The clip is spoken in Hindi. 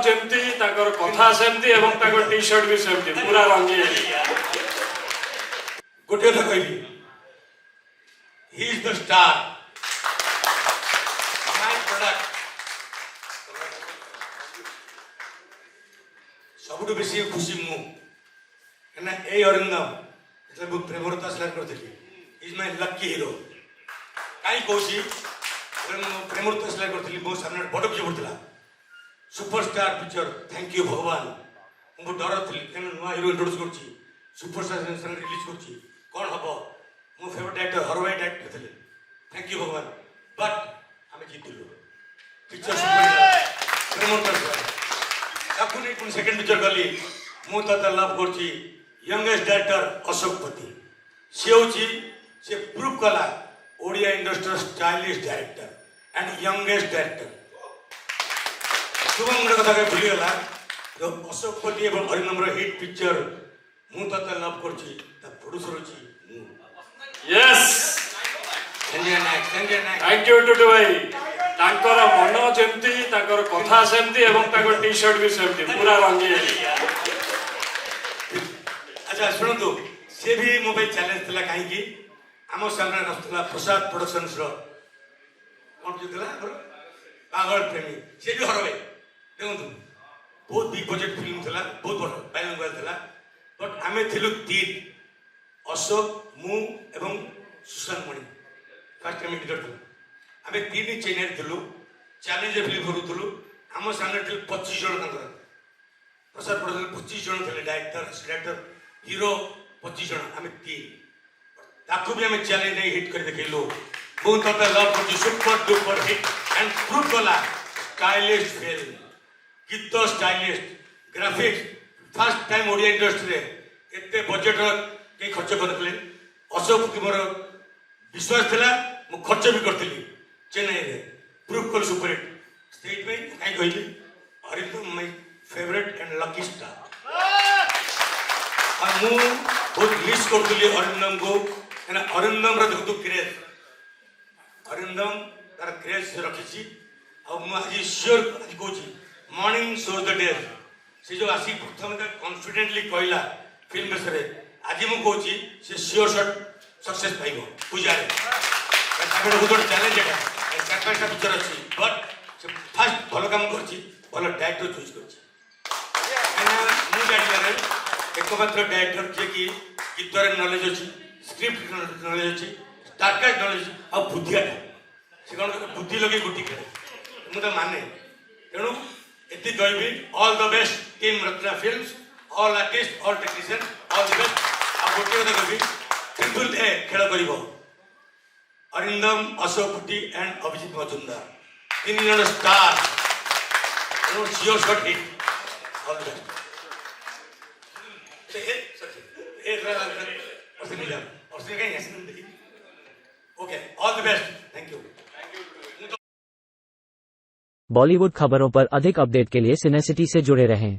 जेमती ताकर कथा सेमती एवं ताकर टी शर्ट भी सेमती पूरा रंगीन गोटे कथा कहली ही is the star my product सबुठ बेसी खुशी मु ना ए अरिंदम जब प्रेमरता सिलेक्ट करथि इज माय लकी हीरो काई कोसी प्रेमरता सिलेक्ट करथि मो सामने बड़ पिक्चर पड़थिला सुपरस्टार पिक्चर थैंक यू भगवान मु डर थी केन नुआ हीरो इंट्रोड्यूस करछि सुपरस्टार संग रिलीज करछि कौन हबो मो फेवरेट एक्टर हरवाई डायरेक्ट करथिले थैंक यू भगवान बट हमें जीतिलु पिक्चर सुपर प्रेमरता ताकू नहीं पुन सेकंड पिक्चर गली मु तत लव करछि यंगेस्ट डायरेक्टर अशोक पति से प्रूव कला Odia industry stylish director and youngest director Shubham गोटे कथा भूली गला जो अशोक पति एवं अरिंदम हिट पिक्चर मु तत लव करछि ता प्रोड्यूसर अछि मु S Sanjay Nayak thank you Tutu भाई ताकर मन जेमती ताकर कथा सेमती एवं ताकर टी शर्ट भी सेमती पूरा रंगीन अच्छा शुणु सी भी मो चैलेंज था कहीं आम सामने रखा प्रसाद प्रोडक्शंस कौन जो पागल प्रेमी सी भी हर देखो बहुत बिग बजेट फिल्म था बहुत बड़ बायलिंगुअल था बट आम थिलु तीन अशोक मु एवं सुशांत मणि फर्स्ट टाइम एडिटर थी आम तीन चेन्नई थिलु चैलेंज फिल्म करूँ आम सामने 25 जन प्रसाद प्रोडक्शन 25 जन थे डायरेक्टर हीरो 25 जन आम तीन ताकू भी आम चैलेंज नहीं हिट कर देखलु बहुत तते लव कर super duper hit and prove कला स्टाइलिश फिल्म गीत stylish graphics first time Odia industry रे एते बजेट के खर्च करथले अशोक की मोर विश्वास थिला मु खर्च भी करथली चेन्नई रे प्रूव कल सुपर हिट स्टेट में काई कहली Arindam my favourite and lucky star मु बहुत मिस करथली अरिंदम को एना अरिंदम रे देखु क्रेज अरिंदम तार क्रेज रखिछि आ मु आज श्योर आज कोछि मॉर्निंग शोज द डे से जो आसी प्रथम कॉन्फिडेंटली कहला फिल्म बिषय आज मु कोछि से श्योर शॉट सक्सेस पाइबो पूजा रे ताकर बहुत चैलेंज है चार पांचटा पिक्चर अछि बट से फर्स्ट भलो काम करछि भलो डायरेक्टर चूज करछि मु जानिला एकमात्र डायरेक्टर जे कि गीतर नॉलेज अछि स्क्रिप्ट नॉलेज अछि स्टारकास्ट नॉलेज आ बुद्धिया से कोन बुद्धि लगे गुटी करे मु त माने तेणु एति कहबी all the best team Ratna films all artist all technician all the best आ गोटे कथा कहबी ट्रिपल ए खेल करिवो अरिंदम अशोक पति एंड अभिजीत मजुमदार तीन जन स्टार तेणु sure shot hit all the best okay all the best thank you Bollywood खबरों पर अधिक अपडेट के लिए सिनेसिटी से जुड़े रहें।